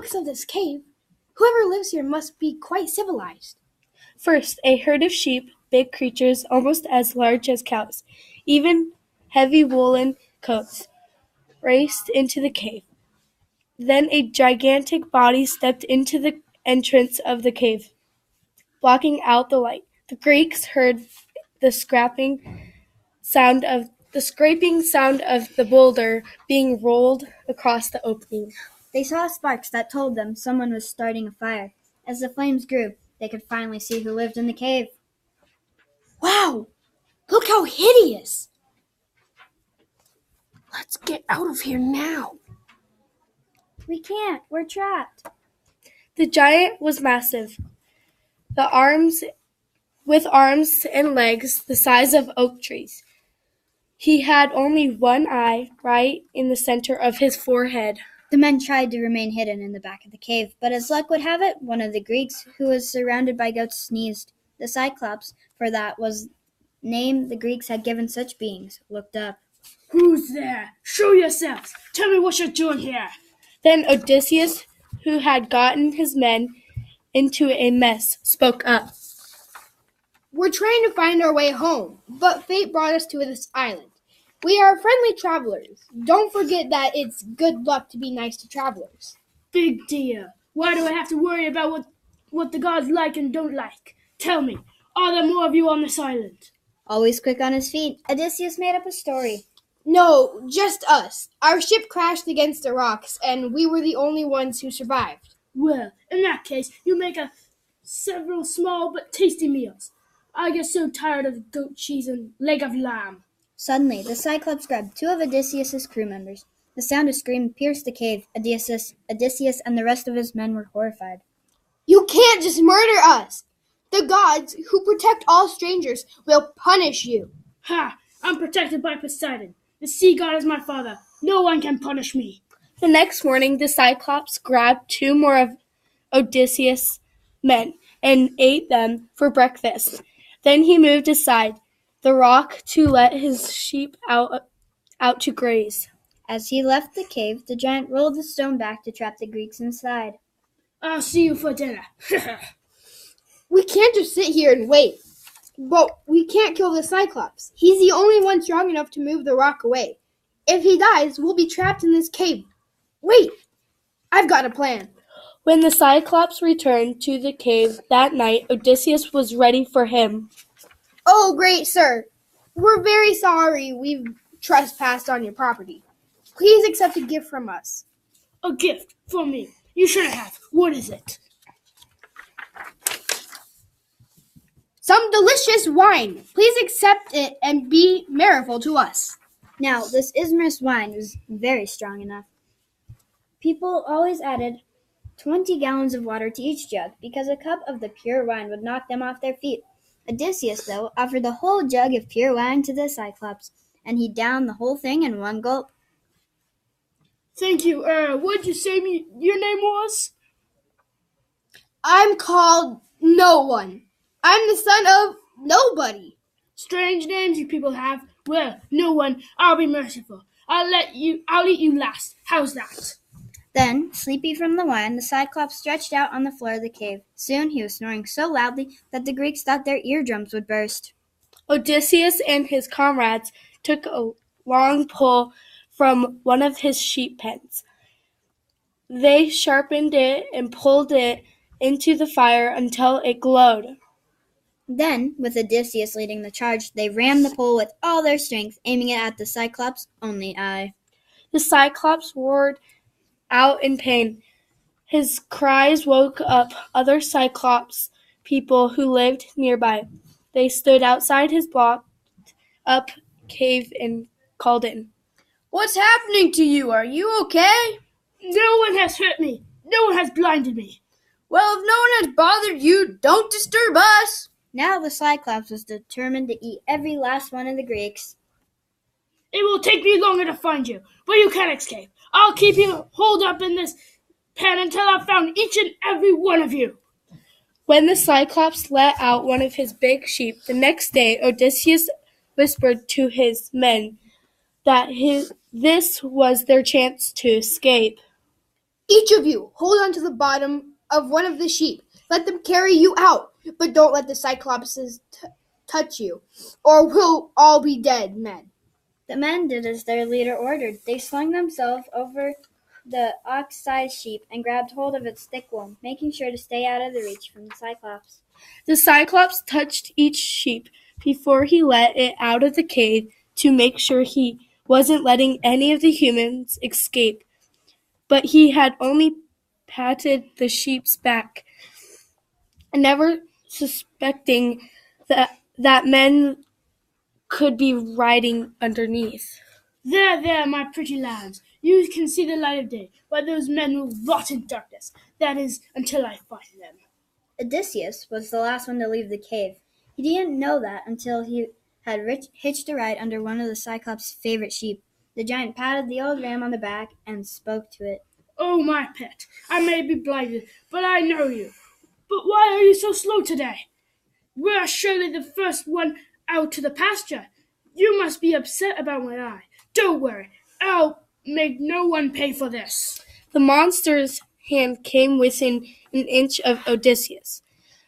looks of this cave, whoever lives here must be quite civilized. First, a herd of sheep, big creatures almost as large as cows, even heavy woolen coats, raced into the cave. Then a gigantic body stepped into the entrance of the cave, blocking out the light. The Greeks heard the scraping sound of the boulder being rolled across the opening. They saw sparks that told them someone was starting a fire. As the flames grew, they could finally see who lived in the cave. Wow! Look how hideous! Let's get out of here now. We can't. We're trapped. The giant was massive, with arms and legs the size of oak trees. He had only one eye right in the center of his forehead. The men tried to remain hidden in the back of the cave, but as luck would have it, one of the Greeks, who was surrounded by goats, sneezed. The Cyclops, for that was name the Greeks had given such beings, looked up. Who's there? Show yourselves. Tell me what you're doing here. Then Odysseus, who had gotten his men into a mess, spoke up. We're trying to find our way home, but fate brought us to this island. We are friendly travelers. Don't forget that it's good luck to be nice to travelers. Big deal. Why do I have to worry about what the gods like and don't like? Tell me, are there more of you on this island? Always quick on his feet, Odysseus made up a story. No, just us. Our ship crashed against the rocks, and we were the only ones who survived. Well, in that case, you make several small but tasty meals. I get so tired of goat cheese and leg of lamb. Suddenly, the Cyclops grabbed two of Odysseus' crew members. The sound of screams pierced the cave. Odysseus and the rest of his men were horrified. You can't just murder us! The gods, who protect all strangers, will punish you. Ha! I'm protected by Poseidon. The sea god is my father. No one can punish me. The next morning, the Cyclops grabbed two more of Odysseus' men and ate them for breakfast. Then he moved aside the rock to let his sheep out to graze. As he left the cave, the giant rolled the stone back to trap the Greeks inside. I'll see you for dinner. We can't just sit here and wait. But we can't kill the Cyclops. He's the only one strong enough to move the rock away. If he dies, we'll be trapped in this cave. Wait! I've got a plan. When the Cyclops returned to the cave that night, Odysseus was ready for him. Oh, great sir. We're very sorry we've trespassed on your property. Please accept a gift from us. A gift for me. You shouldn't have. What is it? Some delicious wine. Please accept it and be merciful to us. Now, this Ismarus wine was very strong enough. People always added 20 gallons of water to each jug because a cup of the pure wine would knock them off their feet. Odysseus, though, offered the whole jug of pure wine to the Cyclops, and he downed the whole thing in one gulp. Thank you. What'd you say your name was? I'm called No One. I'm the son of nobody. Strange names you people have. Well, No One. I'll be merciful. I'll eat you last. How's that? Then, sleepy from the wine, the Cyclops stretched out on the floor of the cave. Soon he was snoring so loudly that the Greeks thought their eardrums would burst. Odysseus and his comrades took a long pole from one of his sheep pens. They sharpened it and pulled it into the fire until it glowed. Then, with Odysseus leading the charge, they rammed the pole with all their strength, aiming it at the Cyclops' only eye. The Cyclops roared out in pain. His cries woke up other Cyclops people who lived nearby. They stood outside his blocked-up cave and called in. What's happening to you? Are you okay? No one has hurt me. No one has blinded me. Well, if no one has bothered you, don't disturb us. Now the Cyclops was determined to eat every last one of the Greeks. It will take me longer to find you, but you can't escape. I'll keep you holed up in this pen until I've found each and every one of you. When the Cyclops let out one of his big sheep the next day, Odysseus whispered to his men that this was their chance to escape. Each of you, hold on to the bottom of one of the sheep. Let them carry you out, but don't let the Cyclopses touch you, or we'll all be dead men." The men did as their leader ordered. They slung themselves over the ox-sized sheep and grabbed hold of its thick wool, making sure to stay out of the reach from the Cyclops. The Cyclops touched each sheep before he let it out of the cave to make sure he wasn't letting any of the humans escape. But he had only patted the sheep's back, never suspecting that men could be riding underneath. There, my pretty lambs. You can see the light of day, but those men will rot in darkness. That is, until I find them. Odysseus was the last one to leave the cave. He didn't know that until he had hitched a ride under one of the Cyclops' favorite sheep. The giant patted the old ram on the back and spoke to it. "Oh, my pet, I may be blinded, but I know you. But why are you so slow today? We are surely the first one out to the pasture. You must be upset about my eye. Don't worry, I'll make no one pay for this." The monster's hand came within an inch of Odysseus,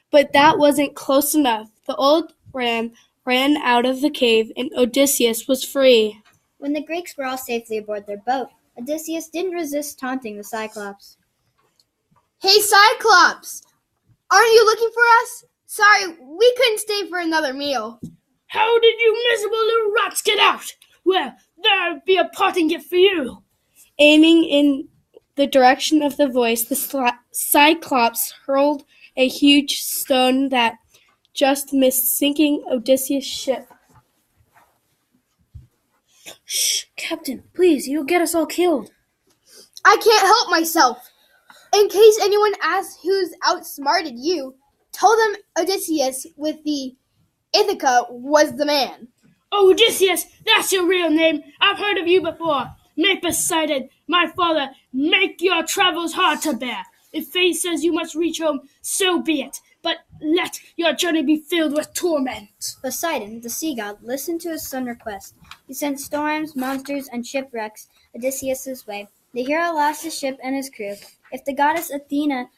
but that wasn't close enough. The old ram ran out of the cave, and Odysseus was free. When the Greeks were all safely aboard their boat, Odysseus didn't resist taunting the Cyclops. "Hey, Cyclops! Aren't you looking for us? Sorry, we couldn't stay for another meal." "How did you miserable little rats get out? Well, there'll be a parting gift for you." Aiming in the direction of the voice, the Cyclops hurled a huge stone that just missed sinking Odysseus' ship. "Shh, Captain, please, you'll get us all killed." "I can't help myself. In case anyone asks who's outsmarted you, tell them Odysseus with the Ithaca was the man." "Oh, Odysseus, that's your real name. I've heard of you before. May Poseidon, my father, make your travels hard to bear. If fate says you must reach home, so be it. But let your journey be filled with torment." Poseidon, the sea god, listened to his son's request. He sent storms, monsters, and shipwrecks Odysseus' way. The hero lost his ship and his crew. If the goddess Athena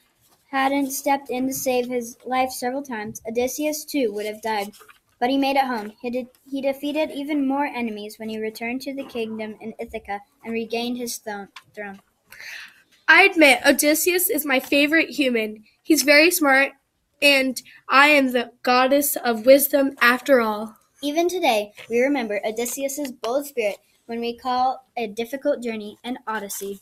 hadn't stepped in to save his life several times, Odysseus too would have died. But he made it home. He defeated even more enemies when he returned to the kingdom in Ithaca and regained his throne. I admit, Odysseus is my favorite human. He's very smart, and I am the goddess of wisdom after all. Even today, we remember Odysseus' bold spirit when we call a difficult journey an odyssey.